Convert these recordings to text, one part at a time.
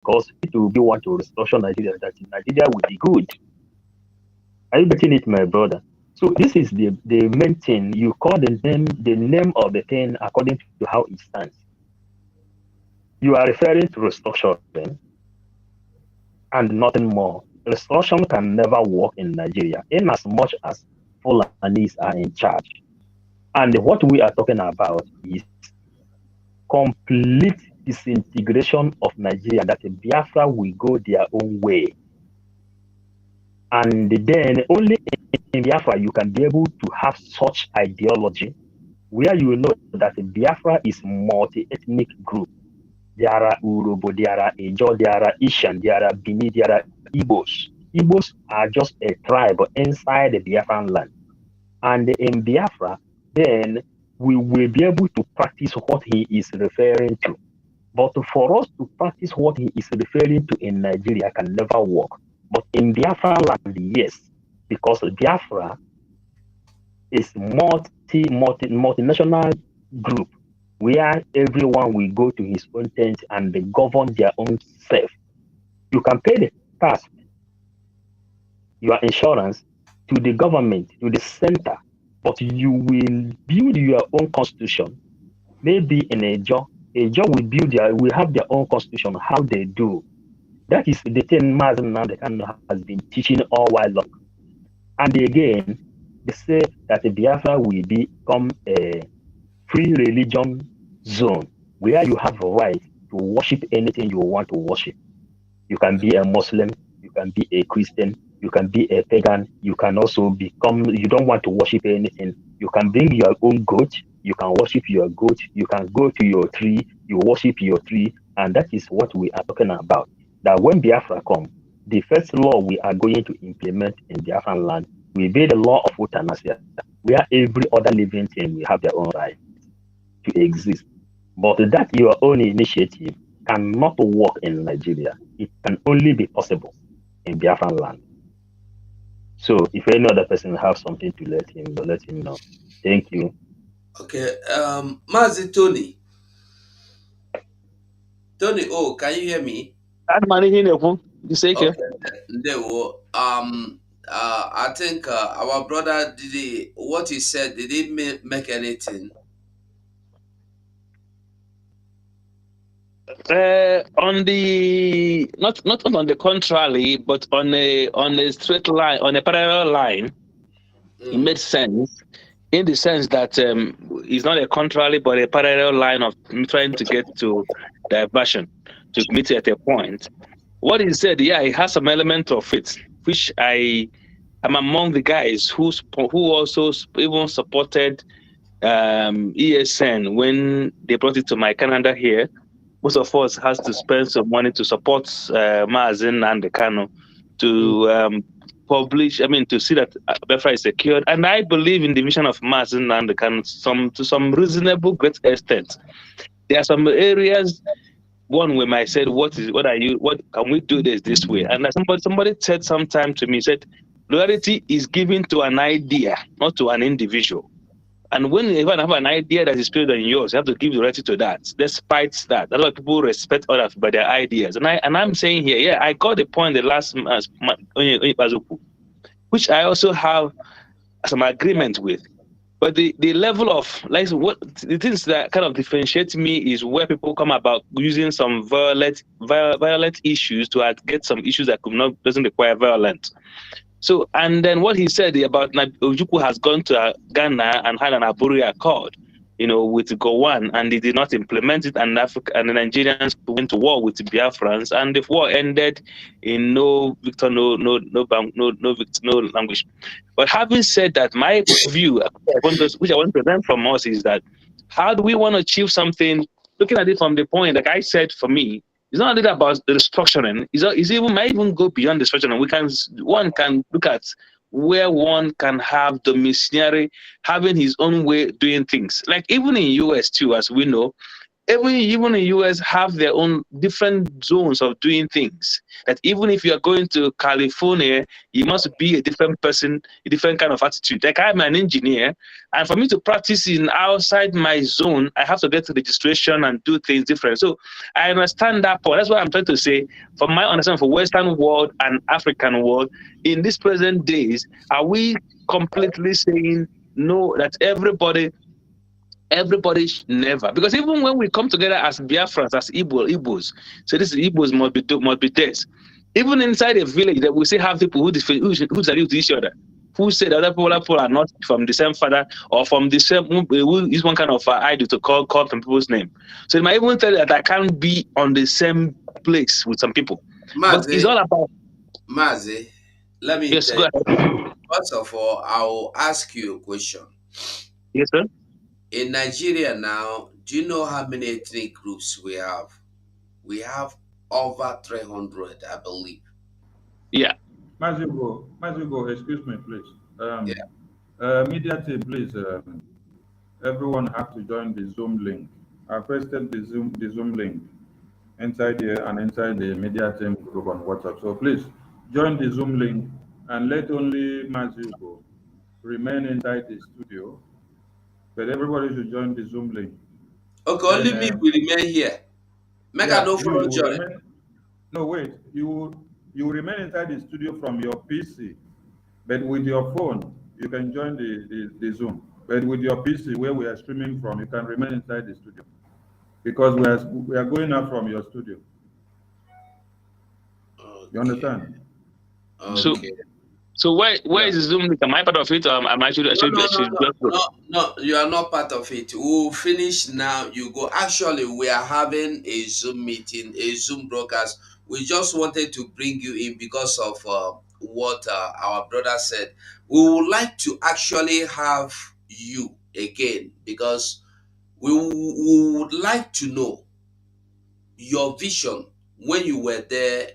because if you want to restructure Nigeria, that Nigeria will be good. Are you getting it, my brother? So this is the main thing. You call the name of the thing according to how it stands. You are referring to restructuring and nothing more. Restructuring can never work in Nigeria in as much as Fulanis are in charge. And what we are talking about is complete disintegration of Nigeria, that Biafra will go their own way. And then only in Biafra you can be able to have such ideology where you know that Biafra is multi-ethnic group. There are Urobo, there are Ejo, there are Ishan, there are Bini, there are Igbos. Igbos are just a tribe inside the Biafran land. And in Biafra, then we will be able to practice what he is referring to. But for us to practice what he is referring to in Nigeria can never work. But in Biafra land, yes, because Biafra is multinational group where everyone will go to his own tent and they govern their own self. You can pay the tax, your insurance, to the government, to the center, but you will build your own constitution. Maybe in Ejo will have their own constitution, how they do. That is the thing Mazen Kanu has been teaching all while long. And again, they say that the Biafra will become a free religion zone where you have a right to worship anything you want to worship. You can be a Muslim, you can be a Christian, you can be a pagan, you can also become, you don't want to worship anything, you can bring your own goat, you can worship your goat, you can go to your tree, you worship your tree, and that is what we are talking about. That when Biafra comes, the first law we are going to implement in Biafran land will be the law of euthanasia, where every other living thing will have their own right to exist. But that your own initiative cannot work in Nigeria. It can only be possible in Biafran land. So if any other person has something to let him know. Thank you. Okay, Mazi Tony. Tony, oh, can you hear me? You say okay. There were, I think our brother what he said, did he make anything? On the not on the contrary, but on a straight line, on a parallel line, it made sense in the sense that it's not a contrary but a parallel line of trying to get to diversion to meet at a point. What he said, yeah, it has some element of it, which I am among the guys who also even supported ESN when they brought it to my Canada here. Most of us has to spend some money to support Mazen and the Kanu to publish, to see that Biafra is secured. And I believe in the vision of Mazen and the Kanu to some reasonable great extent. There are some areas, one where I said, what can we do this way? And somebody said sometime to me, said, loyalty is given to an idea, not to an individual. And when you even have an idea that is bigger than yours, you have to give loyalty to that. Despite that, a lot of people respect others by their ideas. And I'm saying here, yeah, I got the point the last month, which I also have some agreement with. But the level of what the things that kind of differentiate me is where people come about using some violent issues to get some issues that doesn't require violence. So, and then what he said about Ojukwu has gone to Ghana and had an Aburi Accord, with Gowon, and they did not implement it, and Africa and the Nigerians went to war with the Biafrans, and the war ended in no victor, no language. But having said that, my view, which I want to learn from us, is that how do we want to achieve something? Looking at it from the point, like I said, for me, it's not only about the restructuring. Might even go beyond the restructuring. One can look at where one can have domiciliary, having his own way doing things. Like even in US too, as we know, even in US have their own different zones of doing things. That even if you are going to California, you must be a different person, a different kind of attitude. Like I'm an engineer, and for me to practice in outside my zone, I have to get registration and do things different. So I understand that point. That's what I'm trying to say. From my understanding for Western world and African world, in these present days, are we completely saying no, that everybody never, because even when we come together as Biafrans, as Igbos, so this Igbos must be this. Even inside a village, that we still have people who disagree with each other, who say that other people are not from the same father or from the same, who is one kind of idol to call from people's name. So they might even tell you that I can't be on the same place with some people. But it's all about. Mazi, let me Yes, tell go you. ahead. First of all, I will ask you a question. Yes, sir. In Nigeria now, do you know how many ethnic groups we have? We have over 300, I believe. Yeah. Mazugo, excuse me, please. Yeah. Media team, please. Everyone have to join the Zoom link. I pasted the Zoom link inside here and inside the media team group on WhatsApp. So please join the Zoom link and let only Mazugo remain inside the studio. But everybody should join the Zoom link. Okay, Then, only me will remain here. Make I yeah, no you follow will join. remain. No, wait. You will remain inside the studio from your PC. But with your phone, you can join the Zoom. But with your PC, where we are streaming from, you can remain inside the studio because we are going out from your studio. You Okay. understand? So Okay. so where Yeah. is the Zoom link? Am I part of it, or am I No, no, I no, should no, just go? no, no. You are not part of it. We'll finish now. You go. Actually, we are having a Zoom meeting, a Zoom broadcast. We just wanted to bring you in because of what our brother said. We would like to actually have you again because we would like to know your vision when you were there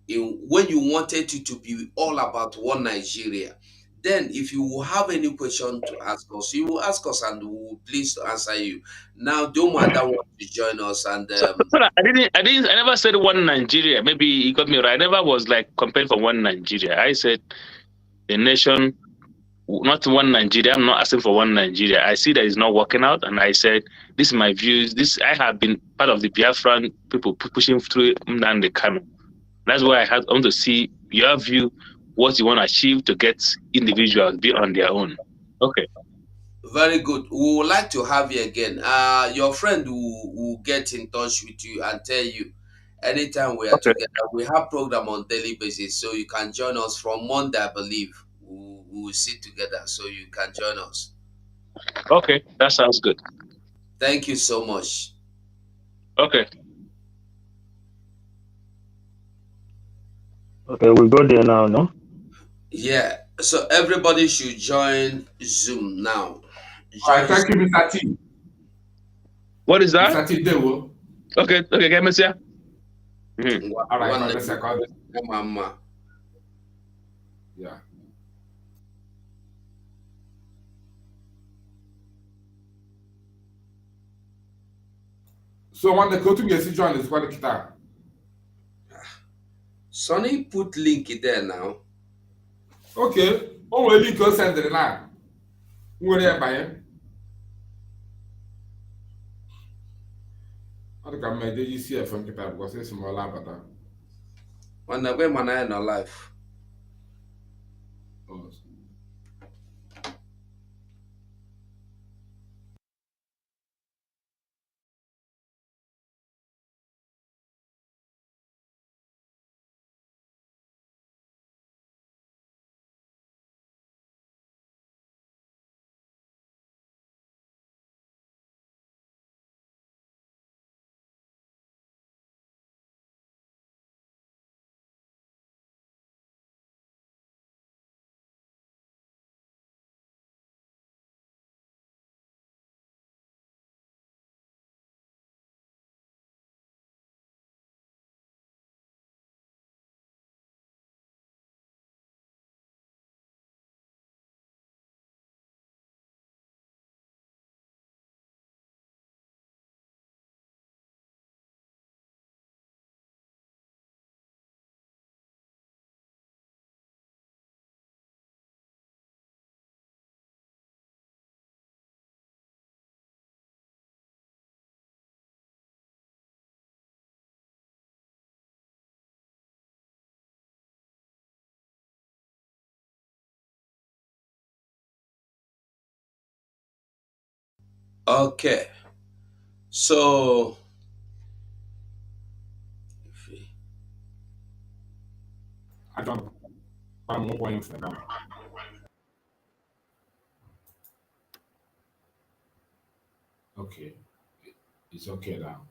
when you wanted it to be all about one Nigeria. Then, if you will have any question to ask us, you will ask us and we will please to answer you. Now, Umuada want to join us, and So I never said one Nigeria. Maybe you got me right. I never was like comparing for one Nigeria. I said the nation, not one Nigeria. I'm not asking for one Nigeria. I see that it's not working out, and I said this is my views. This I have been part of the Biafran people pushing through the Kanu. That's why I want to see your view, what you want to achieve to get individuals be on their own. Okay. very good. We would like to have you again. Your friend will get in touch with you and tell you anytime we are Okay. together. We have program on daily basis, so you can join us from Monday, I believe. We will sit together, so you can join us. Okay. That sounds good. Thank you so much. Okay. Okay, we go there now, no? Yeah, so everybody should join Zoom now. All right, Join thank you, Zoom. Mr. T. What is that? Mr. T, Dewo. Okay. Okay. Get me here. All right, One for the second. mama. Yeah. So, when the go-to get join is what the guitar. Sonny put link there now. Okay. Oh, well, you go send it now. Where are you buying? I think I made the easier from guitar because it's small, but When I go man in life. Okay. So I don't. I'm not going for them. Okay, it's okay now.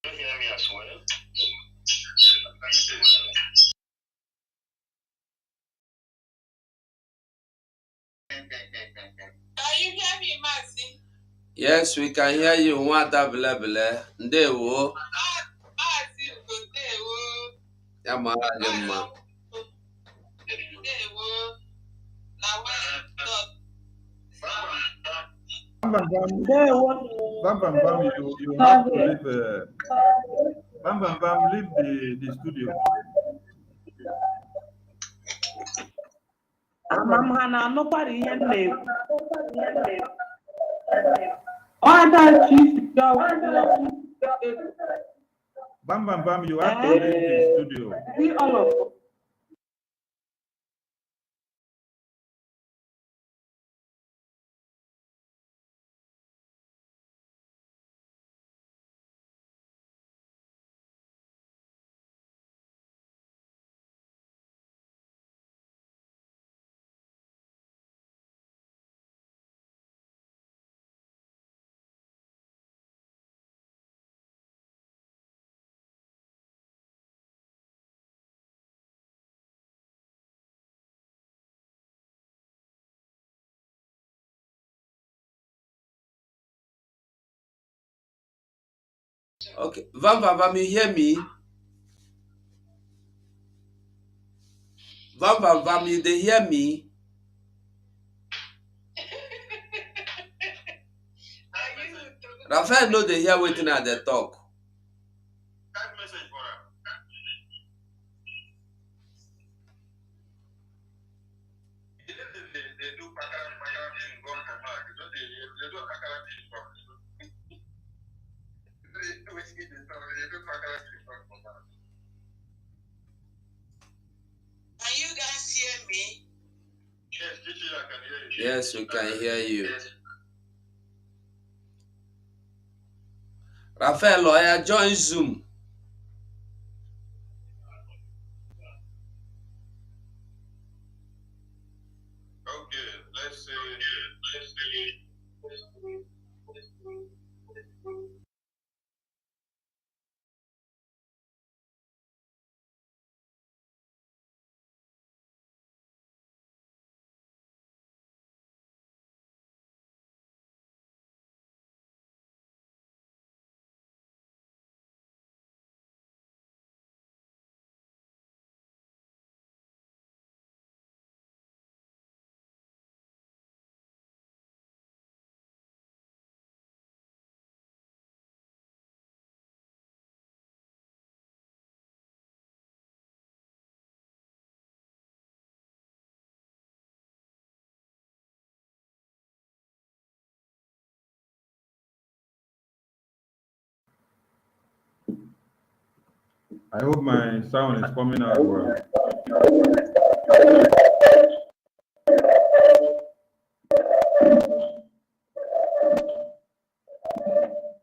You hear me as well? Can you hear me, Maxi? yes, we can hear you. Umuada bele. Ndewo. Maxi, ndewo. Ya mara gị mma. Ndewo. Na why not? Bam Bam Bam, you have to leave. Bam Bam Bam, leave the studio. Amamhana nobody here live. Bam Bam Bam, you have to leave the studio. See all of them. Okay. Vam, you hear me? Vam, you dey hear me? Raphael no dey hear wetin I dey talk. That message for her. They do pakara thing gone from her. They do a pakara thing from her. They do pakara thing from her. Can you guys hear me? Yes, Gigi, I can hear you. Yes, we can hear you. Yes. Raphael, oya join Zoom. Okay, let's see. I hope my sound is coming out well.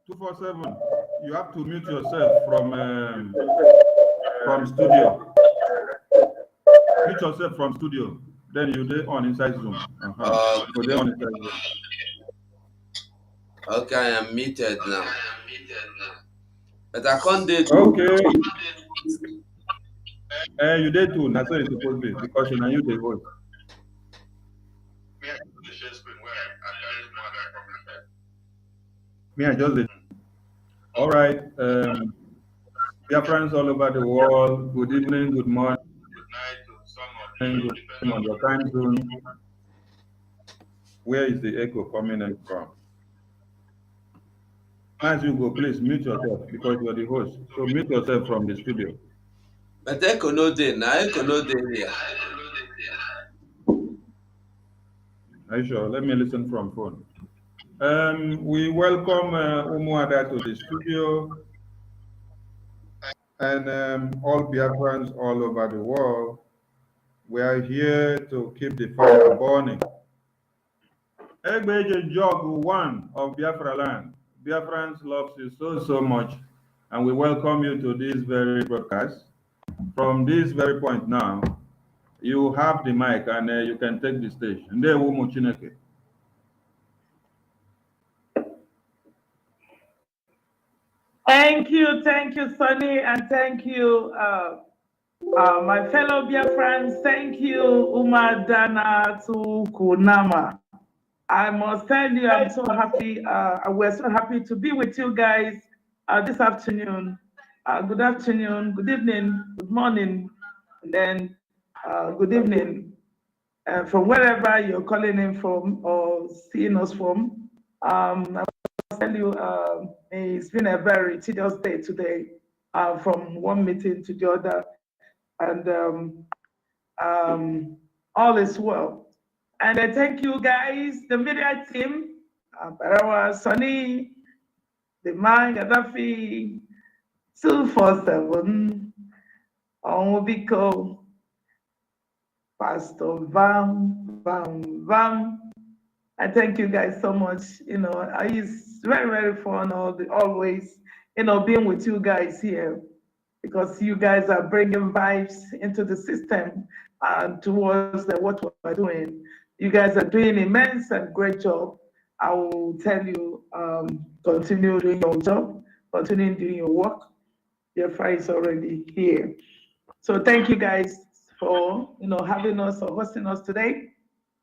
247. You have to mute yourself from studio. Mute yourself from studio. Then you dey on inside Zoom. You dey on inside Zoom. Okay, I am muted now. But I can't do it. Okay. You did too. That's what it's supposed to be because you know you the host. Me, I just did. All right. Biafrans all over the world. Good evening, good morning, Good night to some of good you. evening on your time zone. Where is the echo coming in from? As you go, please mute yourself because you're the host. So mute yourself from the studio. But Echo no dey now. Echo no dey here. Are you sure? Let me listen from phone. We welcome Umuada to the studio, and all Biafrans all over the world. We are here to keep the fire burning. Egbeje Jog, one of Biafra land. Biafrans love you so much, and we welcome you to this very broadcast. From this very point now, you have the mic and you can take the stage. Ndewo Chineke. Thank you, Sonny, and thank you, my fellow Biafrans. Thank you, Umadana to Kunama. I must tell you, I'm so happy. We're so happy to be with you guys this afternoon. Good afternoon, good evening, good morning, and then good evening from wherever you're calling in from or seeing us from. I must tell you, it's been a very tedious day today, from one meeting to the other, and all is well. And I thank you guys, the media team, Barawa, Sonny, the man, Gaddafi, 247, Onwubiko, Pastor Vam. I thank you guys so much. It's very fun always, being with you guys here, because you guys are bringing vibes into the system and towards what we're doing. You guys are doing immense and great job. I will tell you, continue doing your job, continue doing your work. Your fire is already here. So thank you guys for having us or hosting us today.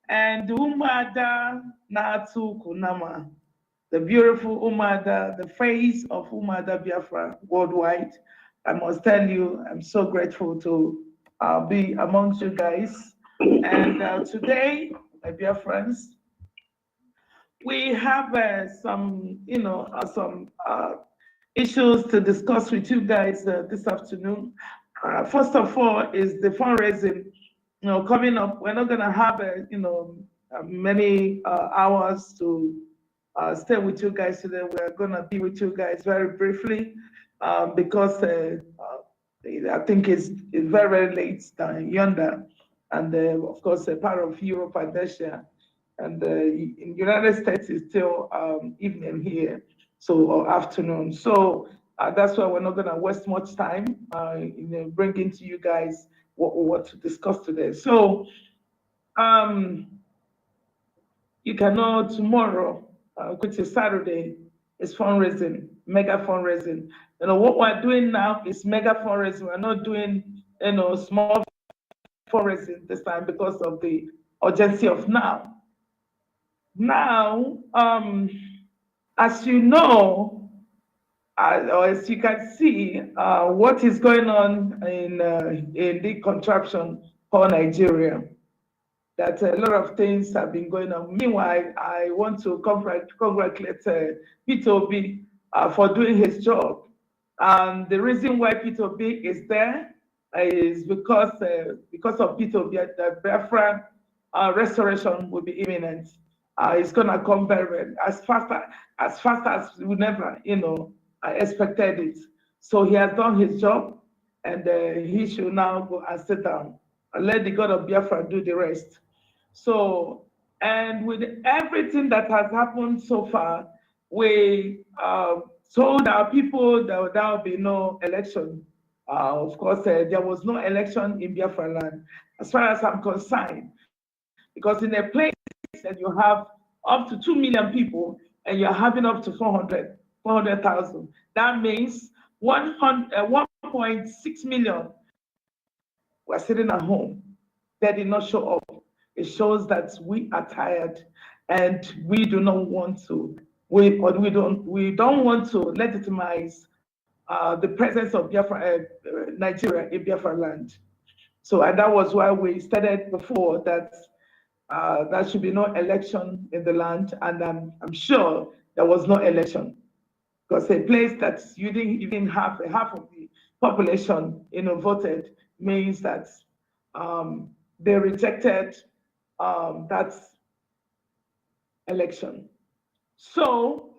And Umuada Natu Kunama, the beautiful Umuada, the face of Umuada Biafra worldwide. I must tell you, I'm so grateful to be amongst you guys. And today, my dear friends, we have some issues to discuss with you guys this afternoon. First of all, is the fundraising. Coming up, we're not gonna have many hours to stay with you guys today. We're gonna be with you guys very briefly because I think it's very late down yonder, and of course a part of Europe and Asia, and in the United States it's still evening here, or afternoon. So that's why we're not gonna waste much time bringing to you guys what to discuss today. So you can know tomorrow, which is Saturday, is fundraising, mega fundraising. What we're doing now is mega fundraising. We're not doing small fundraising this time because of the urgency of now. Now, as you know, or as you can see, what is going on in the contraption called Nigeria, that a lot of things have been going on. Meanwhile, I want to congratulate Peter Obi for doing his job. The reason why Peter Obi is there is because of Peter Obi, the Biafra restoration will be imminent. It's gonna come very as fast as we never, expected it. So he has done his job, and he should now go and sit down and let the God of Biafra do the rest. So, and with everything that has happened so far, we told our people that there will be no election. Of course, there was no election in Biafra land, as far as I'm concerned, because in a place that you have up to 2 million people and you're having up to 400,000, that means 1.6 million were sitting at home. They did not show up. It shows that we are tired, and we do not want to. We don't want to legitimize the presence of Biafra, Nigeria in Biafra land. So, and that was why we stated before that there should be no election in the land, and I'm sure there was no election, because a place that you didn't even have half of the population, voted, means that they rejected that election. So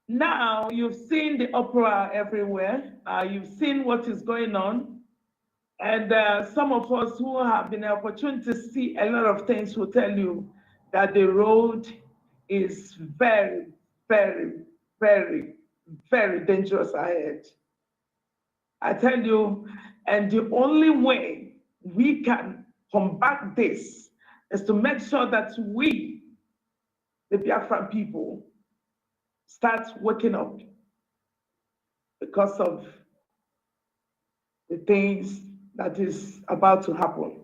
now you've seen the uproar everywhere. You've seen what is going on. And some of us who have been opportunity to see a lot of things will tell you that the road is very, very, very, very dangerous ahead. I tell you, and the only way we can combat this is to make sure that we, the Biafran people, start waking up because of the things that is about to happen.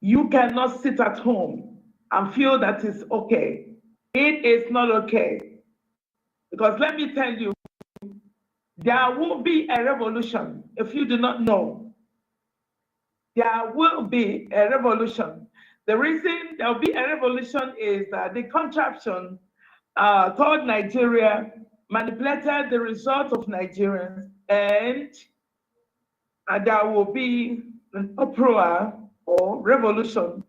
You cannot sit at home and feel that it's okay. It is not okay. Because let me tell you, there will be a revolution. If you do not know, there will be a revolution. The reason there will be a revolution is that the contraption called Nigeria manipulated the result of Nigerians, and there will be an uproar or revolution.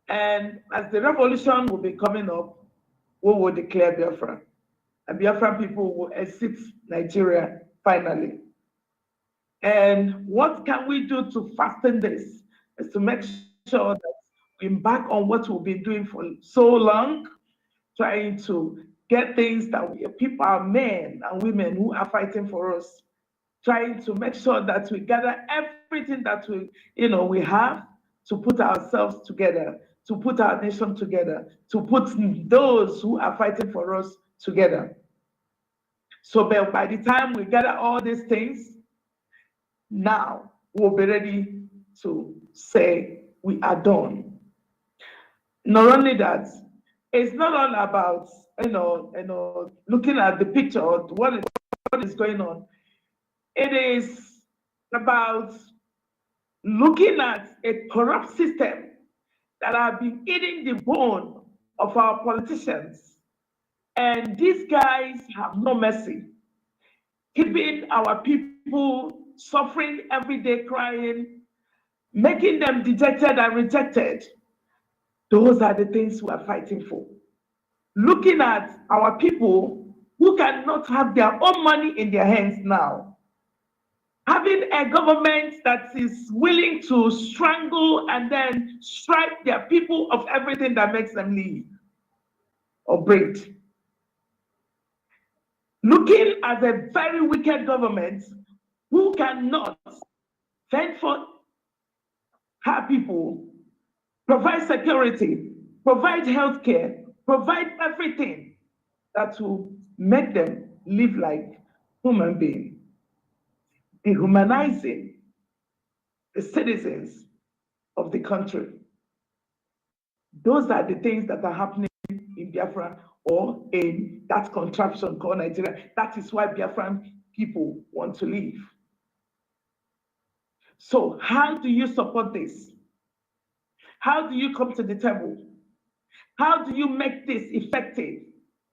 And as the revolution will be coming up, we will declare Biafra. And Biafran people will exit Nigeria finally. And what can we do to fasten this? Is to make sure that we embark on what we've been doing for so long, trying to get things that people are men and women who are fighting for us, trying to make sure that we gather everything that we have to put ourselves together, to put our nation together, to put those who are fighting for us together. So by the time we gather all these things, now we'll be ready to say we are done. Not only that, it's not all about looking at the picture of what is going on. It is about looking at a corrupt system that have been eating the bone of our politicians. And these guys have no mercy, keeping our people suffering every day, crying, making them dejected and rejected. Those are the things we are fighting for. Looking at our people who cannot have their own money in their hands now. Having a government that is willing to strangle and then strip their people of everything that makes them live or breathe. Looking at a very wicked government who cannot fend for her people, provide security, provide healthcare, provide everything that will make them live like human beings. Dehumanizing the citizens of the country. Those are the things that are happening in Biafra or in that contraption called Nigeria. That is why Biafran people want to leave. So how do you support this? How do you come to the table? How do you make this effective?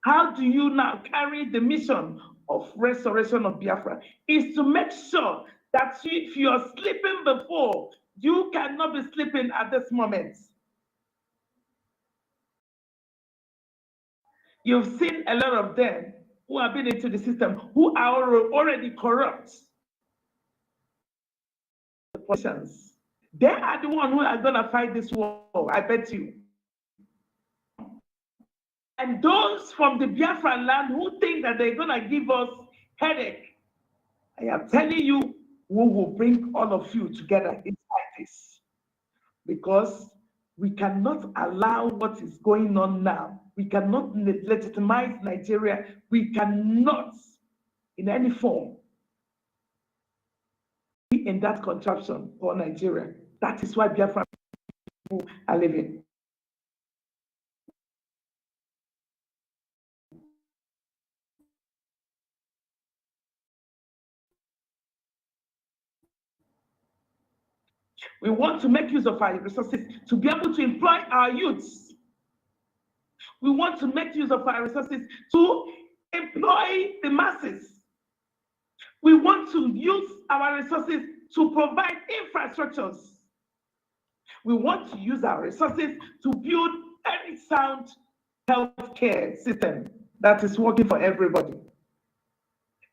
How do you now carry the mission of restoration of Biafra? Is to make sure that if you are sleeping before, you cannot be sleeping at this moment. You've seen a lot of them who have been into the system, who are already corrupt. The politicians, they are the ones who are going to fight this war, I bet you. And those from the Biafran land who think that they're going to give us headache, I am telling you, we will bring all of you together inside this. Because we cannot allow what is going on now. We cannot legitimize Nigeria. We cannot, in any form, be in that contraption for Nigeria. That is why Biafran people are living. We want to make use of our resources to be able to employ our youths. We want to make use of our resources to employ the masses. We want to use our resources to provide infrastructures. We want to use our resources to build any sound healthcare system that is working for everybody.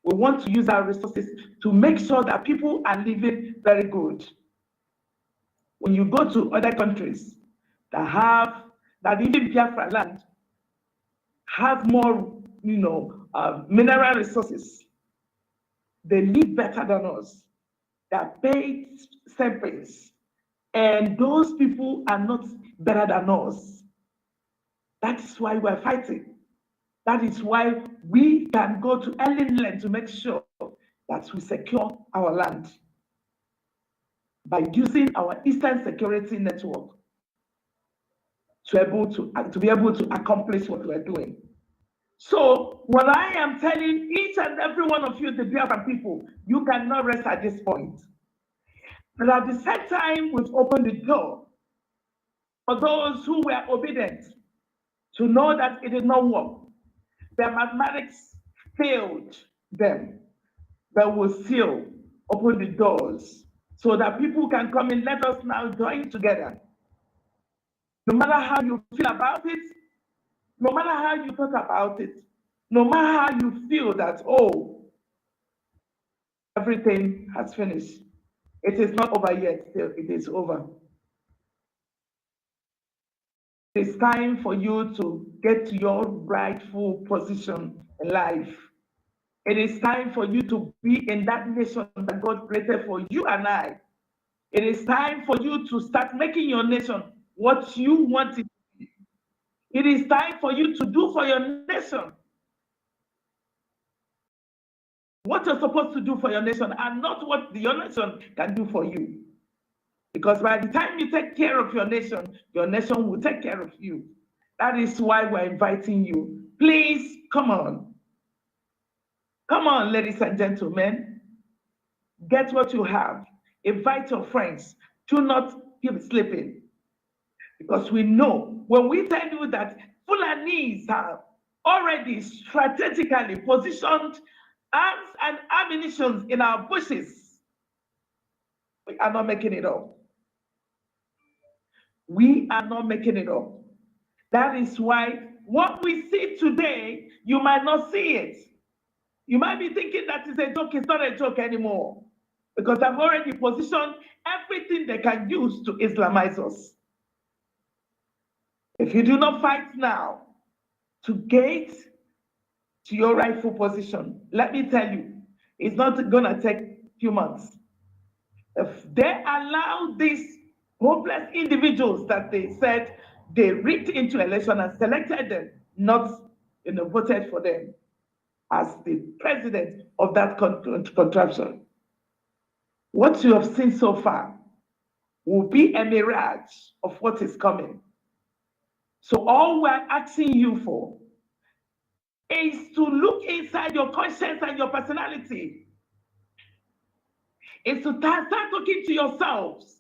We want to use our resources to make sure that people are living very good. When you go to other countries that even Biafra land have more, mineral resources, they live better than us. They are paid same place, and those people are not better than us. That is why we're fighting. That is why we can go to any length to make sure that we secure our land by using our Eastern Security Network to be able to accomplish what we're doing. So what I am telling each and every one of you, the Biafran people, you cannot rest at this point. But at the same time, we've opened the door for those who were obedient to know that it did not work. Their mathematics failed them, but will still open the doors so that people can come in. Let us now join together. No matter how you feel about it, no matter how you talk about it, no matter how you feel that, oh, everything has finished. It is not over yet, still, it is over. It's time for you to get to your rightful position in life. It is time for you to be in that nation that God created for you and I. It is time for you to start making your nation what you want it to be. It is time for you to do for your nation what you're supposed to do for your nation and not what your nation can do for you. Because by the time you take care of your nation will take care of you. That is why we're inviting you. Please, come on. Come on, ladies and gentlemen. Get what you have. Invite your friends. Do not keep sleeping. Because we know, when we tell you that Fulanis have already strategically positioned arms and ammunition in our bushes, we are not making it up. We are not making it up. That is why what we see today, you might not see it. You might be thinking that it's a joke. It's not a joke anymore. Because I've already positioned everything they can use to Islamize us. If you do not fight now to get to your rightful position, let me tell you, it's not going to take a few months. If they allow these hopeless individuals that they said they rigged into election and selected them, not voted for them as the president of that contraption, what you have seen so far will be a mirage of what is coming. So all we're asking you for is to look inside your conscience and your personality. Is to start talking to yourselves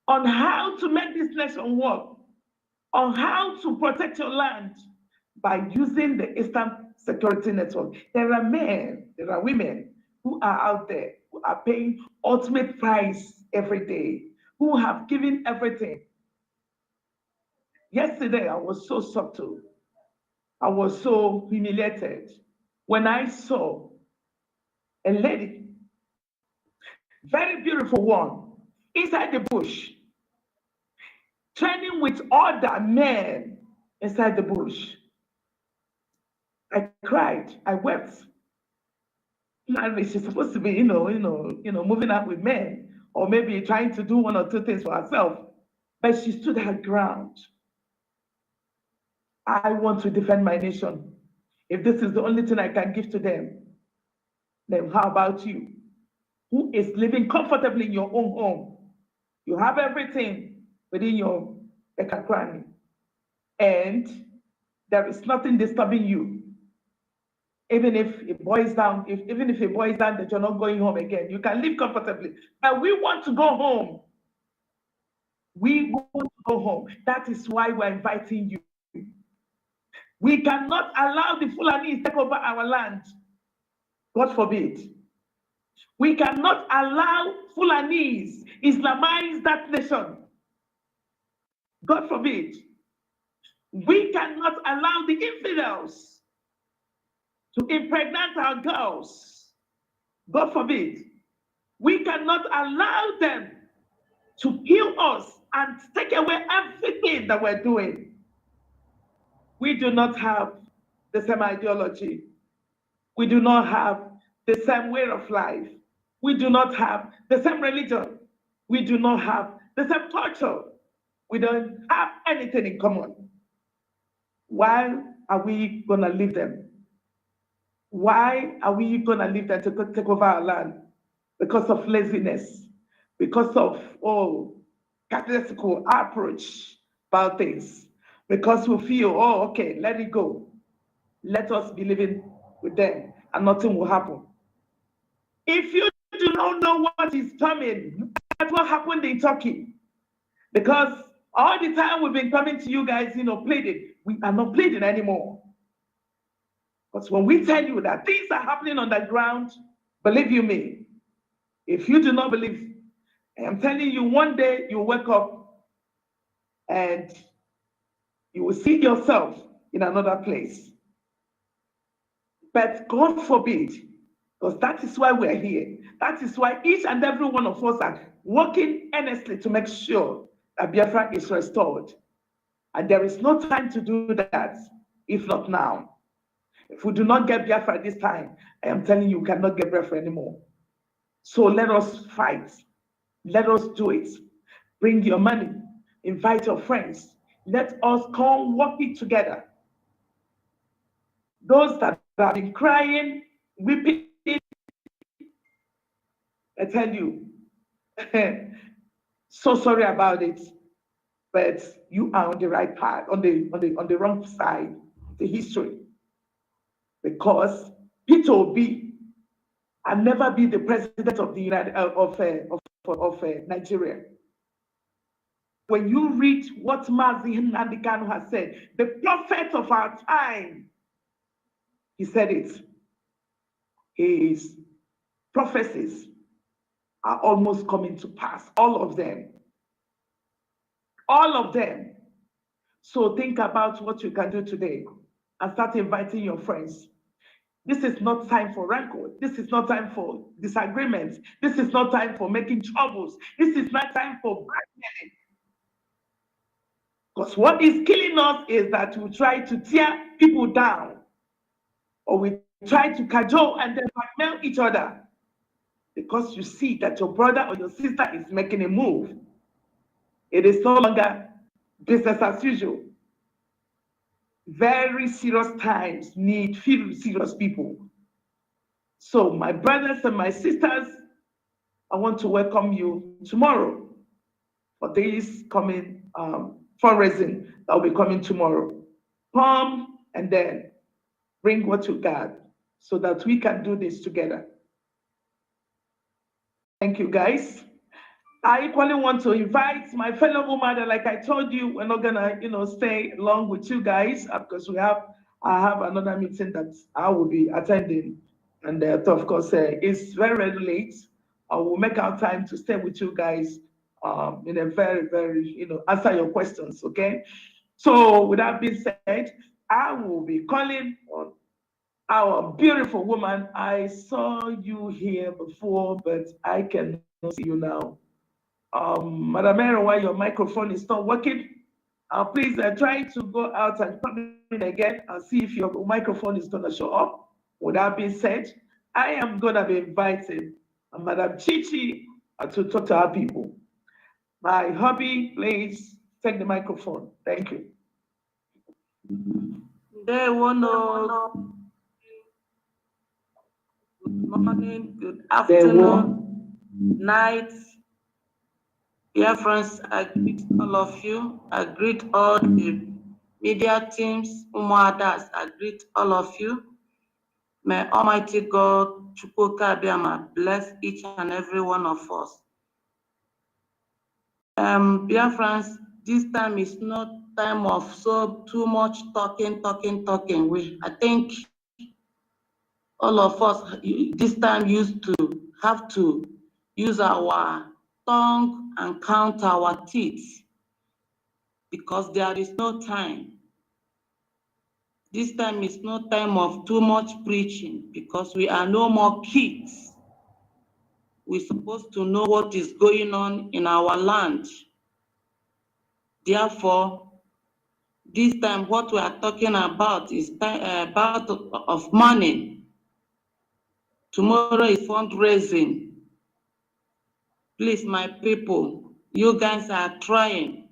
on how to make this nation work, on how to protect your land by using the Eastern Security Network. There are men, there are women who are out there, who are paying ultimate price every day, who have given everything. Yesterday, I was so subtle. I was so humiliated when I saw a lady, very beautiful one, inside the bush, training with other men inside the bush. I cried, I wept. She's supposed to be, moving out with men, or maybe trying to do one or two things for herself. But she stood her ground. I want to defend my nation. If this is the only thing I can give to them, then how about you? Who is living comfortably in your own home? You have everything within your Ekakran, and there is nothing disturbing you. Even if it boils down, even if it boils down that you're not going home again, you can live comfortably. But we want to go home. We want to go home. That is why we're inviting you. We cannot allow the Fulanis to take over our land. God forbid. We cannot allow Fulanis Islamize that nation. God forbid. We cannot allow the infidels to impregnate our girls. God forbid. We cannot allow them to kill us and take away everything that we're doing. We do not have the same ideology. We do not have the same way of life. We do not have the same religion. We do not have the same culture. We don't have anything in common. Why are we going to leave them? Why are we going to leave them to take over our land? Because of laziness, because of, capitalist approach about things, because we feel, okay, let it go. Let us be living with them and nothing will happen. If you do not know what is coming, that's what happened in Turkey. Because all the time we've been coming to you guys, pleading, we are not pleading anymore. Because when we tell you that things are happening on the ground, believe you me, if you do not believe, I'm telling you, one day you wake up and you will see yourself in another place. But God forbid, because that is why we're here. That is why each and every one of us are working earnestly to make sure that Biafra is restored. And there is no time to do that, if not now. If we do not get Biafra this time, I am telling you, we cannot get Biafra anymore. So let us fight. Let us do it. Bring your money. Invite your friends. Let us come work it together. Those that have been crying, weeping, I tell you, so sorry about it, but you are on the right path, on the wrong side of the history. Because Peter Obi will never be the president of the Nigeria. When you read what NNAMDI Kanu has said, the prophet of our time, he said it. His prophecies are almost coming to pass, all of them. All of them. So think about what you can do today and start inviting your friends. This is not time for rancor. This is not time for disagreements. This is not time for making troubles. This is not time for blackmailing. Because what is killing us is that we try to tear people down, or we try to cajole and then blackmail each other because you see that your brother or your sister is making a move. It is no longer business as usual. Very serious times need serious people. So my brothers and my sisters, I want to welcome you tomorrow for this coming fundraising that will be coming tomorrow. Come and then bring what you got so that we can do this together. Thank you, guys. I equally want to invite my fellow Umuada. Like I told you, we're not gonna, stay long with you guys because I have another meeting that I will be attending, and of course it's very, very late. I will make our time to stay with you guys in a very, very, answer your questions. Okay. So with that being said, I will be calling on our beautiful woman. I saw you here before, but I cannot see you now. Madam Aaron, while your microphone is not working, please try to go out and come in again and see if your microphone is going to show up. With that being said, I am going to be inviting Madam Chichi to talk to our people. My hubby, please take the microphone. Thank you. Good morning, good afternoon, night. Dear friends, I greet all of you. I greet all the media teams, Umuadas. I greet all of you. May Almighty God, Chukwuka Abiyama, bless each and every one of us. Dear friends, this time is not time of too much talking. I think all of us this time used to have to use our tongue and count our teeth because there is no time. This time is no time of too much preaching because we are no more kids. We're supposed to know what is going on in our land. Therefore, this time what we are talking about is about of money. Tomorrow is fundraising. Please, my people, you guys are trying,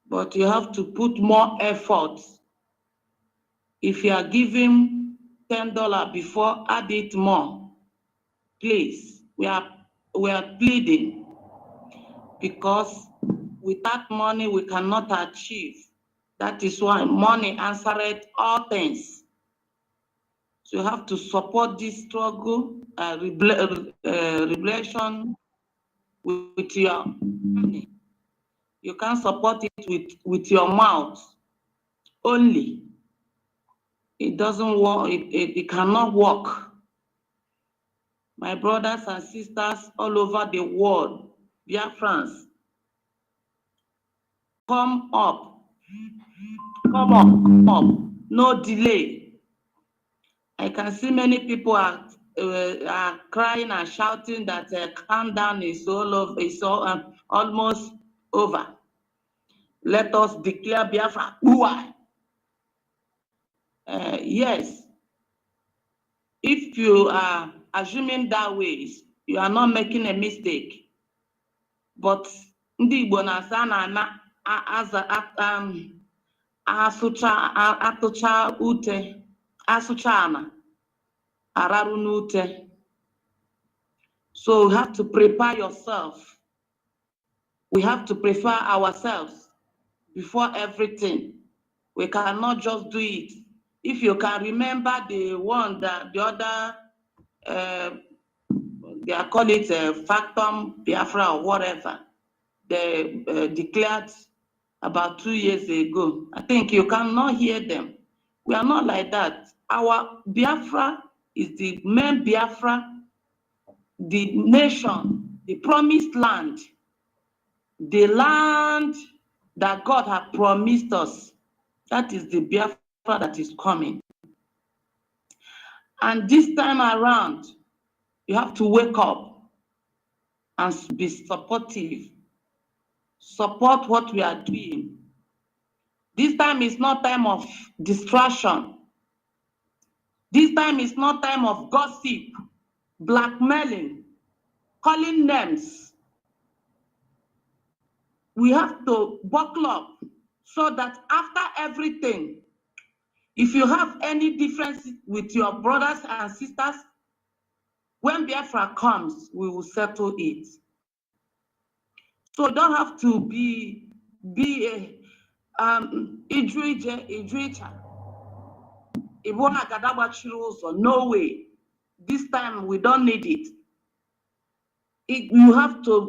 but you have to put more effort. If you are giving $10 before, add it more. Please, we are pleading, because without money we cannot achieve. That is why money answered all things. So you have to support this struggle, revelation with your money. You can't support it with your mouth only. It doesn't work, it cannot work. My brothers and sisters all over the world, Biafrans, come up, come up, no delay. I can see many people are crying and shouting that countdown is almost over. Let us declare Biafra. Yes, if you are assuming that way, you are not making a mistake. But ndị Igbo na-asa na atụcha ute, asụcha ana, araru n'ute. So you have to prepare yourself. We have to prepare ourselves before everything. We cannot just do it. If you can remember the one that the other, they call it Factum Biafra or whatever, they declared about 2 years ago. I think you cannot hear them. We are not like that. Our Biafra is the main Biafra, the nation, the promised land, the land that God has promised us. That is the Biafra that is coming. And this time around, you have to wake up and be supportive. Support what we are doing. This time is not time of distraction. This time is not time of gossip, blackmailing, calling names. We have to buckle up so that after everything, if you have any difference with your brothers and sisters, when Biafra comes, we will settle it. So you don't have to be a no way. This time we don't need it. You have to